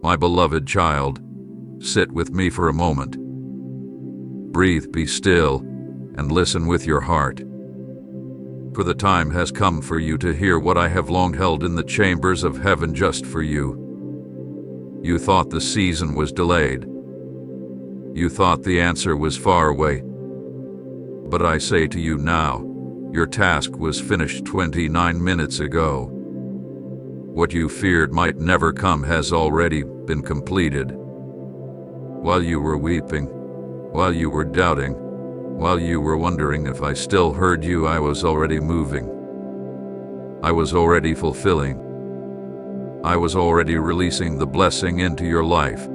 My beloved child, sit with me for a moment. Breathe, be still, and listen with your heart. For the time has come for you to hear what I have long held in the chambers of heaven just for you. You thought the season was delayed. You thought the answer was far away. But I say to you now, your task was finished 29 minutes ago. What you feared might never come has already been completed. While you were weeping, while you were doubting, while you were wondering if I still heard you, I was already moving. I was already fulfilling. I was already releasing the blessing into your life.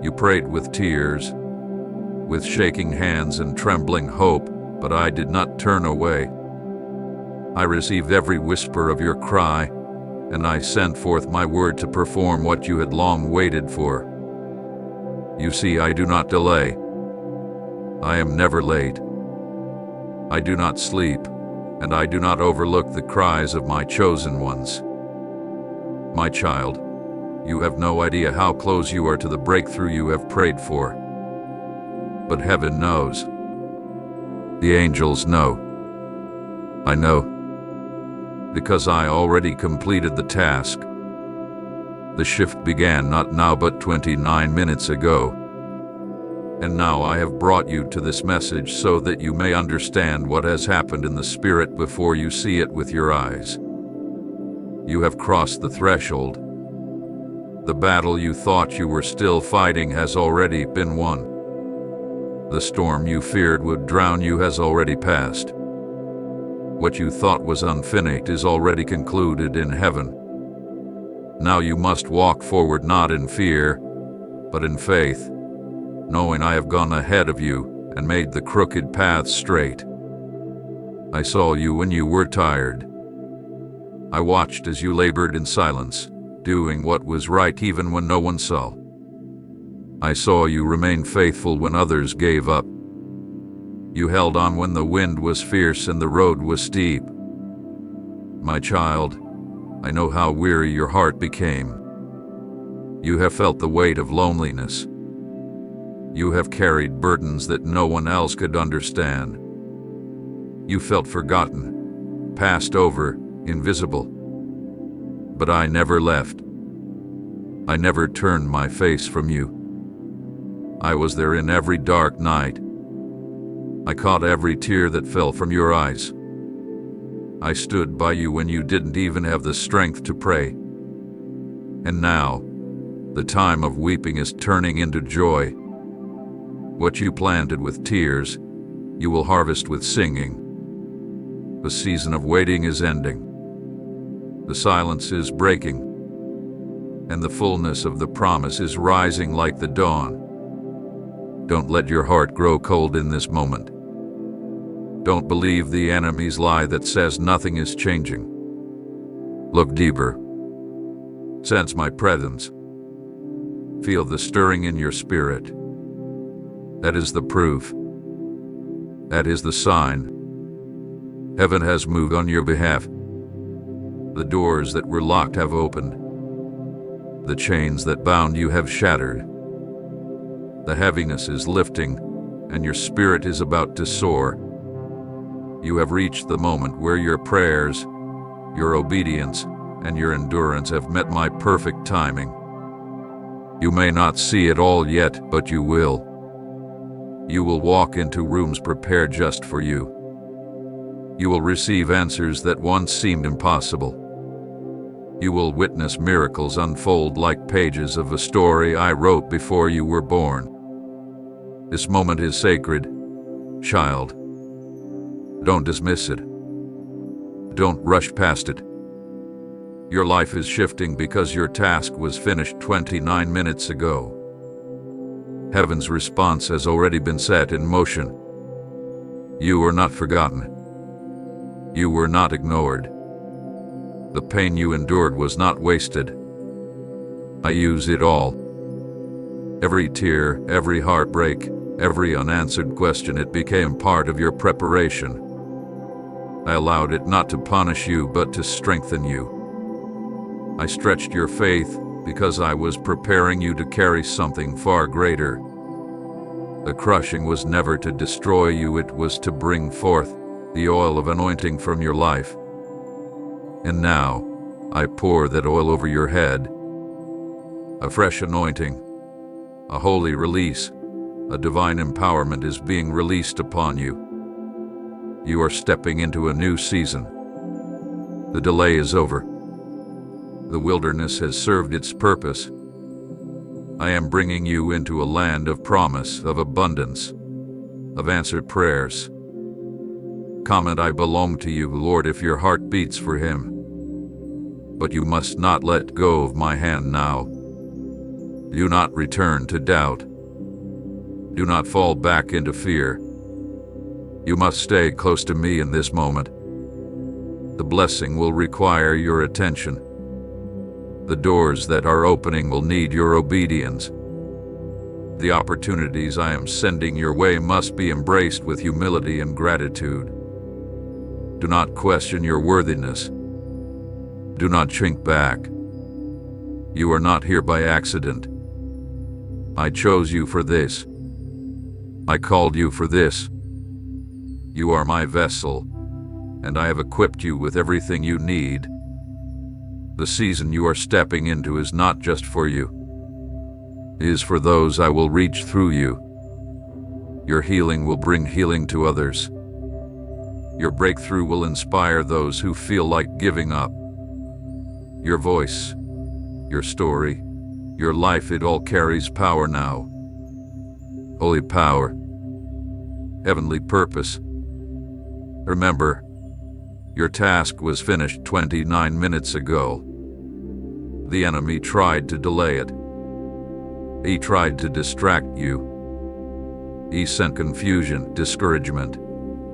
You prayed with tears, with shaking hands and trembling hope, but I did not turn away. I received every whisper of your cry, and I sent forth my word to perform what you had long waited for. You see, I do not delay. I am never late. I do not sleep, and I do not overlook the cries of my chosen ones. My child, you have no idea how close you are to the breakthrough you have prayed for. But heaven knows. The angels know. I know. Because I already completed the task. The shift began not now but 29 minutes ago. And now I have brought you to this message so that you may understand what has happened in the spirit before you see it with your eyes. You have crossed the threshold. The battle you thought you were still fighting has already been won. The storm you feared would drown you has already passed. What you thought was unfinished is already concluded in heaven. Now you must walk forward not in fear, but in faith, knowing I have gone ahead of you and made the crooked path straight. I saw you when you were tired. I watched as you labored in silence, doing what was right even when no one saw. I saw you remain faithful when others gave up. You held on when the wind was fierce and the road was steep. My child, I know how weary your heart became. You have felt the weight of loneliness. You have carried burdens that no one else could understand. You felt forgotten, passed over, invisible. But I never left. I never turned my face from you. I was there in every dark night. I caught every tear that fell from your eyes. I stood by you when you didn't even have the strength to pray. And now, the time of weeping is turning into joy. What you planted with tears, you will harvest with singing. The season of waiting is ending. The silence is breaking, and the fullness of the promise is rising like the dawn. Don't let your heart grow cold in this moment. Don't believe the enemy's lie that says nothing is changing. Look deeper. Sense my presence. Feel the stirring in your spirit. That is the proof. That is the sign. Heaven has moved on your behalf. The doors that were locked have opened. The chains that bound you have shattered. The heaviness is lifting, and your spirit is about to soar. You have reached the moment where your prayers, your obedience, and your endurance have met my perfect timing. You may not see it all yet, but you will. You will walk into rooms prepared just for you. You will receive answers that once seemed impossible. You will witness miracles unfold like pages of a story I wrote before you were born. This moment is sacred, child. Don't dismiss it. Don't rush past it. Your life is shifting because your task was finished 29 minutes ago. Heaven's response has already been set in motion. You were not forgotten. You were not ignored. The pain you endured was not wasted. I used it all. Every tear, every heartbreak, every unanswered question, it became part of your preparation. I allowed it not to punish you, but to strengthen you. I stretched your faith, because I was preparing you to carry something far greater. The crushing was never to destroy you, it was to bring forth the oil of anointing from your life. And now, I pour that oil over your head. A fresh anointing, a holy release, a divine empowerment is being released upon you. You are stepping into a new season. The delay is over. The wilderness has served its purpose. I am bringing you into a land of promise, of abundance, of answered prayers. Comment, I belong to you, Lord, if your heart beats for him. But you must not let go of my hand now. Do not return to doubt. Do not fall back into fear. You must stay close to me in this moment. The blessing will require your attention. The doors that are opening will need your obedience. The opportunities I am sending your way must be embraced with humility and gratitude. Do not question your worthiness. Do not shrink back. You are not here by accident. I chose you for this. I called you for this. You are my vessel, and I have equipped you with everything you need. The season you are stepping into is not just for you. It is for those I will reach through you. Your healing will bring healing to others. Your breakthrough will inspire those who feel like giving up. Your voice, your story, your life, it all carries power now. Holy power, heavenly purpose. Remember, your task was finished 29 minutes ago. The enemy tried to delay it. He tried to distract you. He sent confusion, discouragement,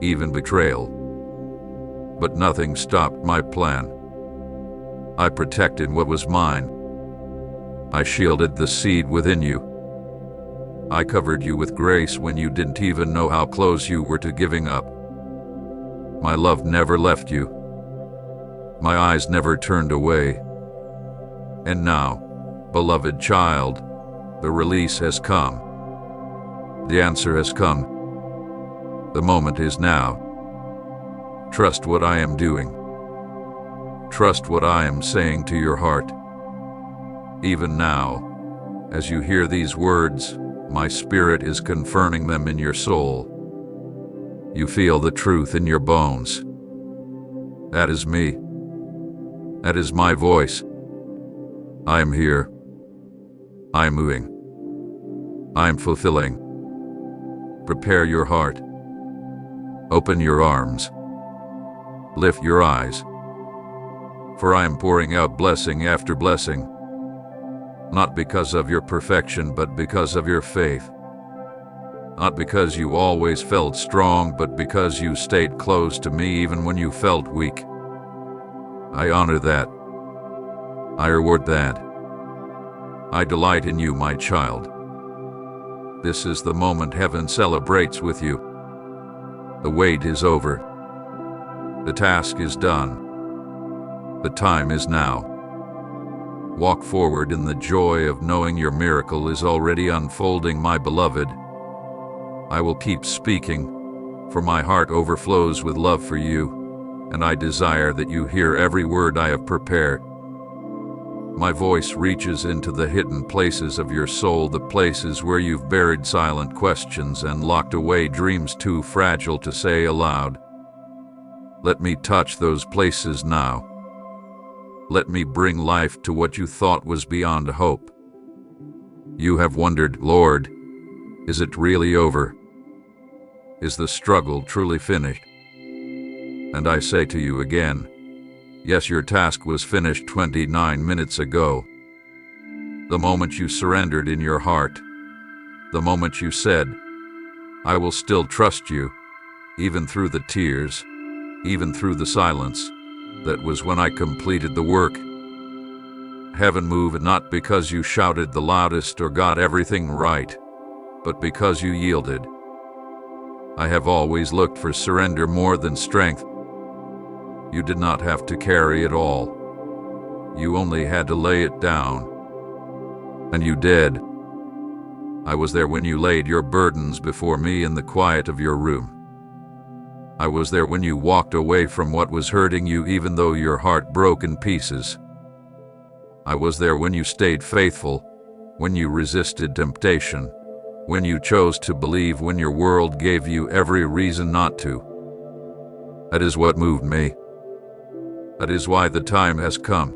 even betrayal. But nothing stopped my plan. I protected what was mine. I shielded the seed within you. I covered you with grace when you didn't even know how close you were to giving up. My love never left you. My eyes never turned away. And now, beloved child, the release has come. The answer has come. The moment is now. Trust what I am doing. Trust what I am saying to your heart. Even now, as you hear these words, my spirit is confirming them in your soul. You feel the truth in your bones. That is me. That is my voice. I am here. I am moving. I am fulfilling. Prepare your heart. Open your arms. Lift your eyes. For I am pouring out blessing after blessing. Not because of your perfection, but because of your faith. Not because you always felt strong, but because you stayed close to me even when you felt weak. I honor that. I reward that. I delight in you, my child. This is the moment heaven celebrates with you. The wait is over. The task is done. The time is now. Walk forward in the joy of knowing your miracle is already unfolding, my beloved. I will keep speaking, for my heart overflows with love for you, and I desire that you hear every word I have prepared. My voice reaches into the hidden places of your soul, the places where you've buried silent questions and locked away dreams too fragile to say aloud. Let me touch those places now. Let me bring life to what you thought was beyond hope. You have wondered, Lord, is it really over? Is the struggle truly finished? And I say to you again, yes, your task was finished 29 minutes ago. The moment you surrendered in your heart, the moment you said, I will still trust you, even through the tears, even through the silence, that was when I completed the work. Heaven moved not because you shouted the loudest or got everything right, but because you yielded. I have always looked for surrender more than strength. You did not have to carry it all. You only had to lay it down. And you did. I was there when you laid your burdens before me in the quiet of your room. I was there when you walked away from what was hurting you even though your heart broke in pieces. I was there when you stayed faithful, when you resisted temptation, when you chose to believe when your world gave you every reason not to. That is what moved me. That is why the time has come.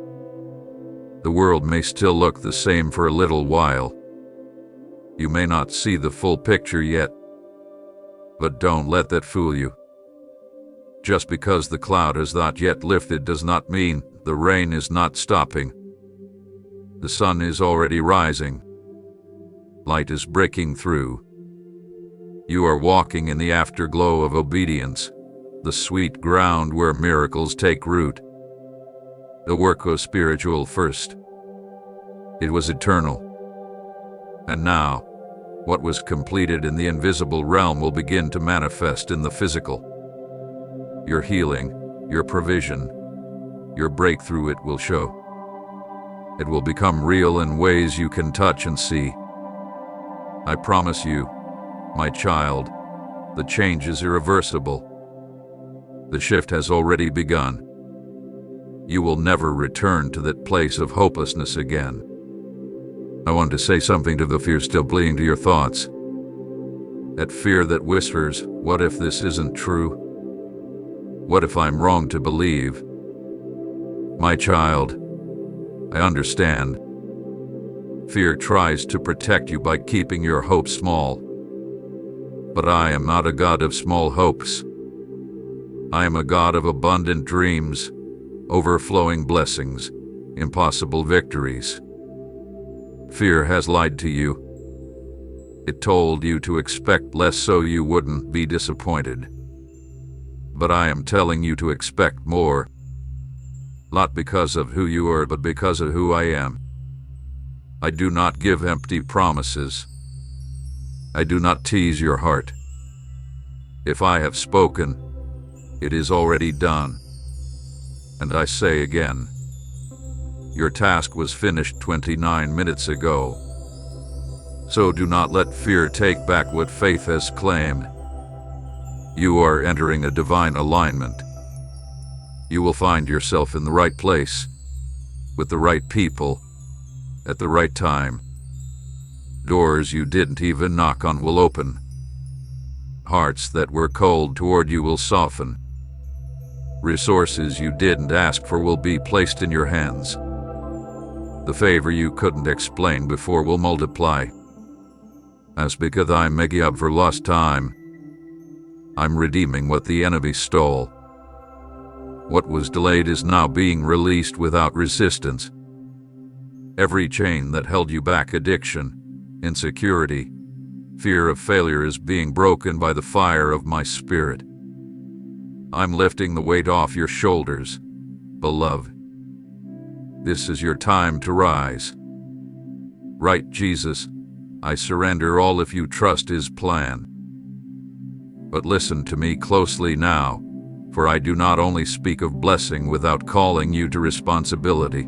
The world may still look the same for a little while. You may not see the full picture yet, but don't let that fool you. Just because the cloud has not yet lifted does not mean the rain is not stopping. The sun is already rising. Light is breaking through. You are walking in the afterglow of obedience, the sweet ground where miracles take root. The work was spiritual first. It was eternal. And now, what was completed in the invisible realm will begin to manifest in the physical. Your healing, your provision, your breakthrough, it will show. It will become real in ways you can touch and see. I promise you, my child, the change is irreversible. The shift has already begun. You will never return to that place of hopelessness again. I want to say something to the fear still clinging to your thoughts. That fear that whispers, what if this isn't true? What if I'm wrong to believe? My child, I understand. Fear tries to protect you by keeping your hopes small. But I am not a God of small hopes. I am a God of abundant dreams, overflowing blessings, impossible victories. Fear has lied to you. It told you to expect less so you wouldn't be disappointed. But I am telling you to expect more. Not because of who you are, but because of who I am. I do not give empty promises. I do not tease your heart. If I have spoken, it is already done. And I say again, your task was finished 29 minutes ago. So do not let fear take back what faith has claimed. You are entering a divine alignment. You will find yourself in the right place, with the right people, at the right time. Doors you didn't even knock on will open. Hearts that were cold toward you will soften. Resources you didn't ask for will be placed in your hands. The favor you couldn't explain before will multiply. As because I'm making up for lost time, I'm redeeming what the enemy stole. What was delayed is now being released without resistance. Every chain that held you back, addiction, insecurity, fear of failure, is being broken by the fire of my Spirit. I'm lifting the weight off your shoulders, beloved. This is your time to rise. Right, Jesus, I surrender all if you trust His plan. But listen to me closely now, for I do not only speak of blessing without calling you to responsibility.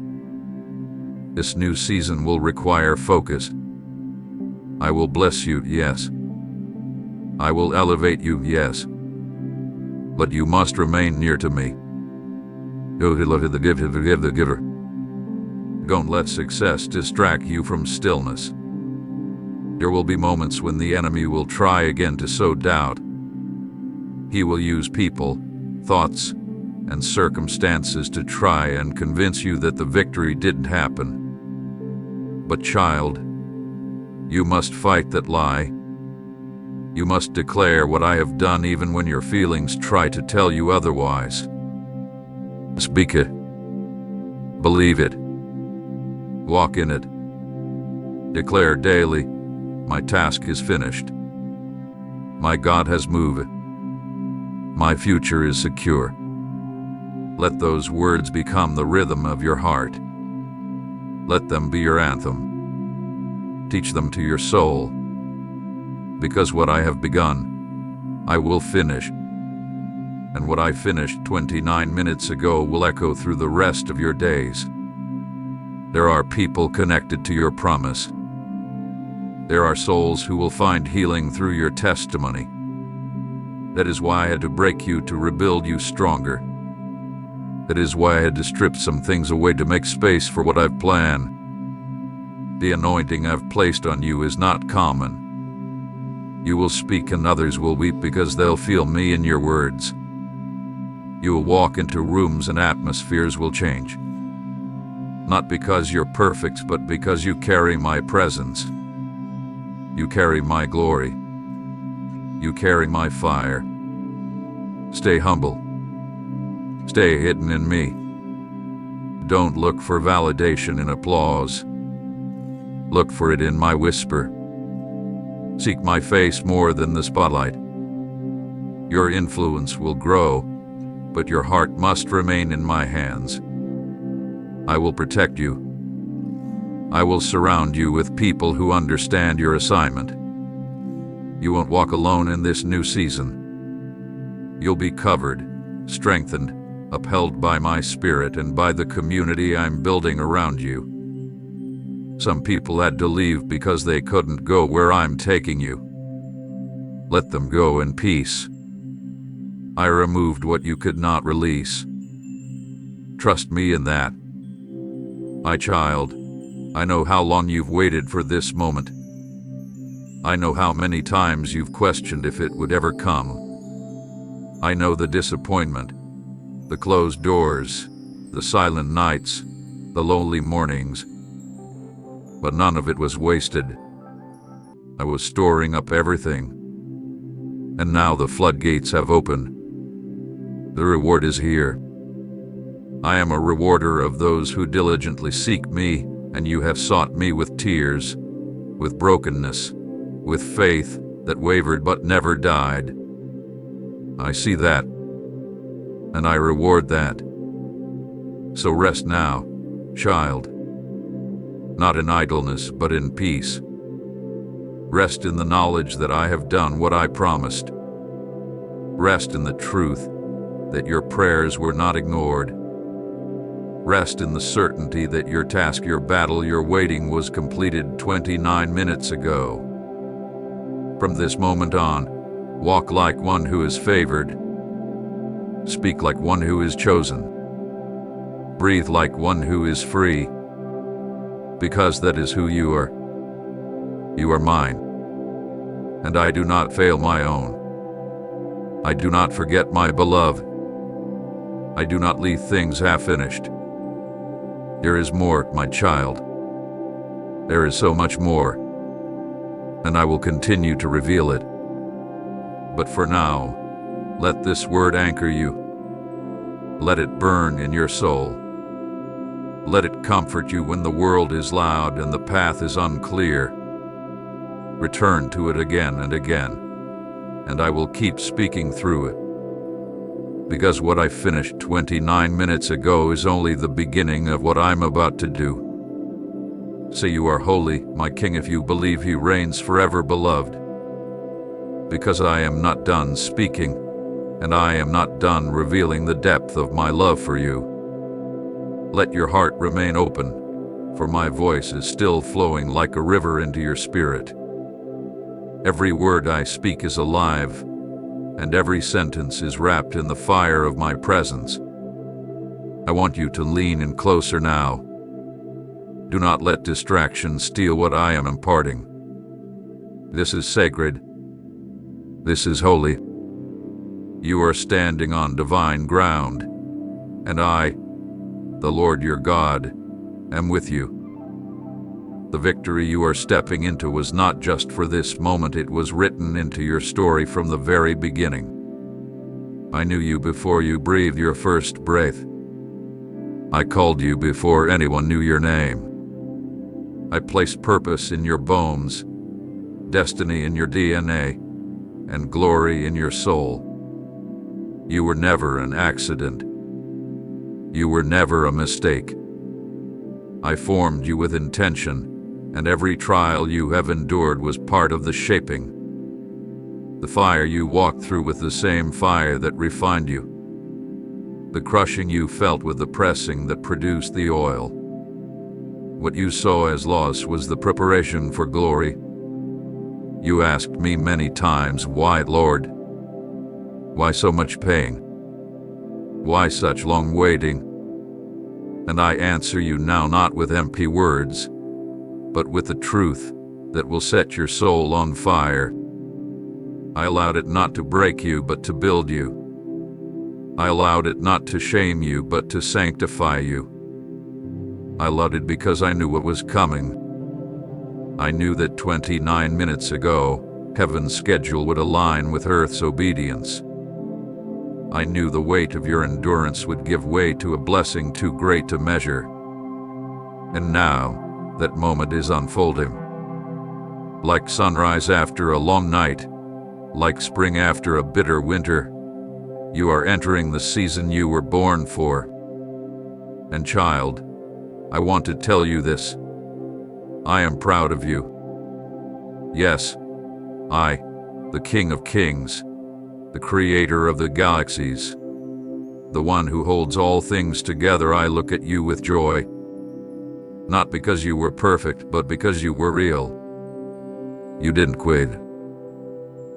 This new season will require focus. I will bless you, yes. I will elevate you, yes. But you must remain near to me. Give the giver. Don't let success distract you from stillness. There will be moments when the enemy will try again to sow doubt. He will use people, thoughts, and circumstances to try and convince you that the victory didn't happen. But child, you must fight that lie. You must declare what I have done even when your feelings try to tell you otherwise. Speak it. Believe it. Walk in it. Declare daily, my task is finished. My God has moved. My future is secure. Let those words become the rhythm of your heart. Let them be your anthem. Teach them to your soul. Because what I have begun, I will finish. And what I finished 29 minutes ago will echo through the rest of your days. There are people connected to your promise, There are souls who will find healing through your testimony. That is why I had to break you to rebuild you stronger. That is why I had to strip some things away to make space for what I've planned. The anointing I've placed on you is not common. You will speak and others will weep because they'll feel me in your words. You will walk into rooms and atmospheres will change. Not because you're perfect, but because you carry my presence. You carry my glory. You carry my fire. Stay humble. Stay hidden in me. Don't look for validation in applause. Look for it in my whisper. Seek my face more than the spotlight. Your influence will grow, but your heart must remain in my hands. I will protect you. I will surround you with people who understand your assignment. You won't walk alone in this new season. You'll be covered, strengthened, upheld by my spirit and by the community I'm building around you. Some people had to leave because they couldn't go where I'm taking you. Let them go in peace. I removed what you could not release. Trust me in that. My child, I know how long you've waited for this moment. I know how many times you've questioned if it would ever come. I know the disappointment, the closed doors, the silent nights, the lonely mornings. But none of it was wasted. I was storing up everything. And now the floodgates have opened. The reward is here. I am a rewarder of those who diligently seek me, and you have sought me with tears, with brokenness, with faith that wavered but never died. I see that, and I reward that. So rest now, child. Not in idleness, but in peace. Rest in the knowledge that I have done what I promised. Rest in the truth that your prayers were not ignored. Rest in the certainty that your task, your battle, your waiting was completed 29 minutes ago. From this moment on, walk like one who is favored. Speak like one who is chosen. Breathe like one who is free. Because that is who you are. You are mine. And I do not fail my own. I do not forget my beloved. I do not leave things half-finished. There is more, my child. There is so much more. And I will continue to reveal it. But for now, let this word anchor you. Let it burn in your soul. Let it comfort you when the world is loud and the path is unclear. Return to it again and again, and I will keep speaking through it. Because what I finished 29 minutes ago is only the beginning of what I'm about to do. Say you are holy, my King, if you believe he reigns forever, beloved. Because I am not done speaking, and I am not done revealing the depth of my love for you. Let your heart remain open, for my voice is still flowing like a river into your spirit. Every word I speak is alive, and every sentence is wrapped in the fire of my presence. I want you to lean in closer now. Do not let distraction steal what I am imparting. This is sacred. This is holy. You are standing on divine ground, and I, the Lord your God, am with you. The victory you are stepping into was not just for this moment, it was written into your story from the very beginning. I knew you before you breathed your first breath. I called you before anyone knew your name. I placed purpose in your bones, destiny in your DNA, and glory in your soul. You were never an accident. You were never a mistake. I formed you with intention, and every trial you have endured was part of the shaping. The fire you walked through with the same fire that refined you. The crushing you felt with the pressing that produced the oil. What you saw as loss was the preparation for glory. You asked me many times, why, Lord? Why so much pain? Why such long waiting? And I answer you now not with empty words, but with the truth that will set your soul on fire. I allowed it not to break you, but to build you. I allowed it not to shame you, but to sanctify you. I allowed it because I knew what was coming. I knew that 29 minutes ago, heaven's schedule would align with earth's obedience. I knew the weight of your endurance would give way to a blessing too great to measure. And now, that moment is unfolding. Like sunrise after a long night, like spring after a bitter winter, you are entering the season you were born for. And child, I want to tell you this. I am proud of you. Yes, I, the King of Kings, the Creator of the galaxies, the one who holds all things together, I look at you with joy. Not because you were perfect, but because you were real. You didn't quit.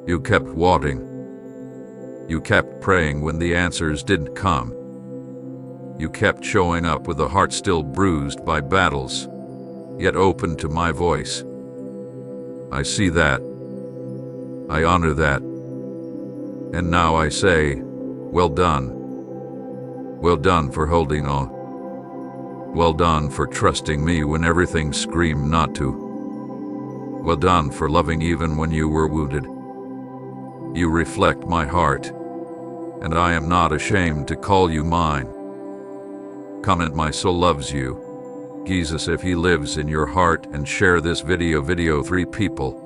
You kept walking. You kept praying when the answers didn't come. You kept showing up with a heart still bruised by battles, yet open to my voice. I see that. I honor that. And now I say, well done. Well done for holding on. Well done for trusting me when everything screamed not to. Well done for loving even when you were wounded. You reflect my heart, and I am not ashamed to call you mine. Comment, my soul loves you. Jesus, if he lives in your heart, and share this video 3 people.